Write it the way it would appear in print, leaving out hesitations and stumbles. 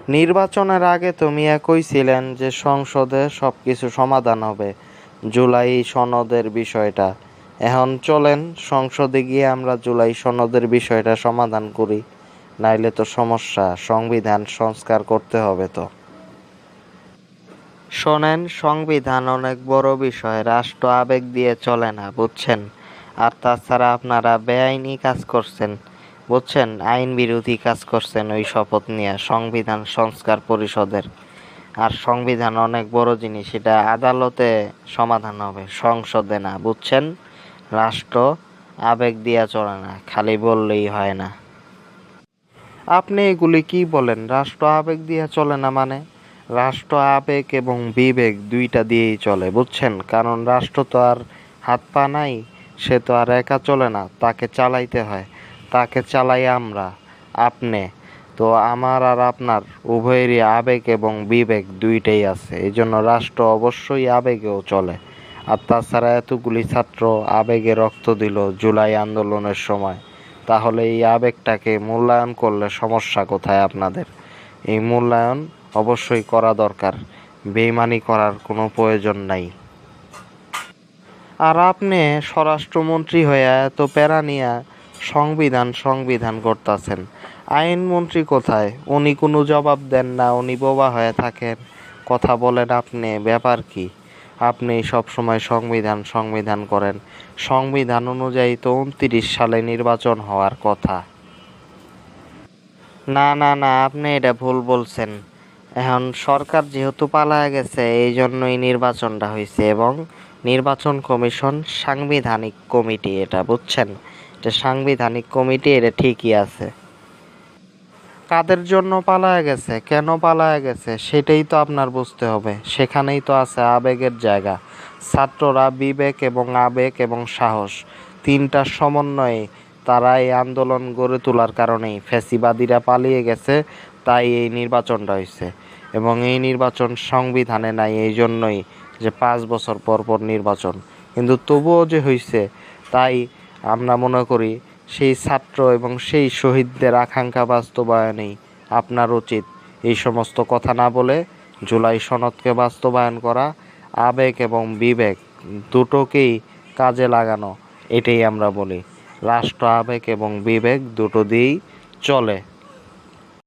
নির্বাচনের আগে তো মিয়া কইছিলেন যে সংসদে সবকিছু সমাধান হবে, জুলাই সনদের বিষয়টা। এখন চলেন সংসদে গিয়ে আমরা জুলাই সনদের বিষয়টা সমাধান করি, নাইলে তো সমস্যা, সংবিধান সংস্কার করতে হবে তো। শোনেন, সংবিধান অনেক বড় বিষয়, রাষ্ট্র আবেগ দিয়ে চলে না, বুঝছেন? আর তাছাড়া আপনারা বেআইনি কাজ করছেন, বুঝছেন, আইন বিরোধী কাজ করছেন ওই শপথ নিয়ে সংবিধান সংস্কার পরিষদের। আর সংবিধান অনেক বড় জিনিস, এটা আদালতে সমাধান হবে, সংসদে না, বুঝছেন? রাষ্ট্র আবেগ দিয়া চলে না, খালি বললেই হয় না। আপনি এগুলি কি বলেন? রাষ্ট্র আবেগ দিয়ে চলে না মানে? রাষ্ট্র আবেগ এবং বিবেক দুইটা দিয়েই চলে, বুঝছেন? কারণ রাষ্ট্র তো আর হাত পা নাই, সে তো আর একা চলে না, তাকে চালাইতে হয়। তাকে চালাই আমরা, আপনি। তো আমার আর আপনার উভয়েরই আবেগ এবং বিবেক দুইটাই আছে, এই জন্য রাষ্ট্র অবশ্যই আবেগেও চলে। আর তাছাড়া এতগুলি ছাত্র আবেগে রক্ত দিল জুলাই আন্দোলনের সময়, তাহলে এই আবেগটাকে মূল্যায়ন করলে সমস্যা কোথায় আপনাদের? এই মূল্যায়ন অবশ্যই করা দরকার, বেইমানি করার কোনো প্রয়োজন নাই। আর আপনি স্বরাষ্ট্রমন্ত্রী হইয়া এত প্যারা নিয়া সংবিধান সংবিধান করতাছেন, আইনমন্ত্রী কোথায়? উনি কোনো জবাব দেন না, উনি বোবা হয়ে থাকেন, কথা বলেন আপনি, ব্যাপার কি? আপনি সব সময় সংবিধান সংবিধান করেন। সংবিধান অনুযায়ী তো 29 সালে নির্বাচন হওয়ার কথা। না না না, আপনি এটা ভুল বলছেন। এখন সরকার যেহেতু পালায়া গেছে, এই জন্যই নির্বাচনটা হয়েছে, এবং নির্বাচন কমিশন সাংবিধানিক কমিটি, এটা বুঝছেন? এটা সাংবিধানিক কমিটি, এটা ঠিকই আছে। কাদের জন্য পালায়া গেছে, কেন পালায়া গেছে, সেটাই তো আপনার বুঝতে হবে। সেখানেই তো আছে আবেগের জায়গা। ছাত্ররা বিবেক এবং আবেগ এবং সাহস তিনটার সমন্বয়ে তারা এই আন্দোলন গড়ে তোলার কারণেই ফ্যাসিবাদীরা পালিয়ে গেছে, তাই এই নির্বাচনটা হয়েছে। এবং এই নির্বাচন সংবিধানে নাই, এই জন্যই যে 5 বছর পর পর নির্বাচন, কিন্তু তবুও যে হয়েছে, তাই আমরা মনে করি সেই ছাত্র এবং সেই শহীদদের আকাঙ্ক্ষা বাস্তবায়নেই আপনার উচিত এই সমস্ত কথা না বলে জুলাই সনদকে বাস্তবায়ন করা, আবেগ এবং বিবেক দুটোকেই কাজে লাগানো, এটাই আমরা বলি। রাষ্ট্র আবেগ এবং বিবেক দুটো দিয়েই চলে।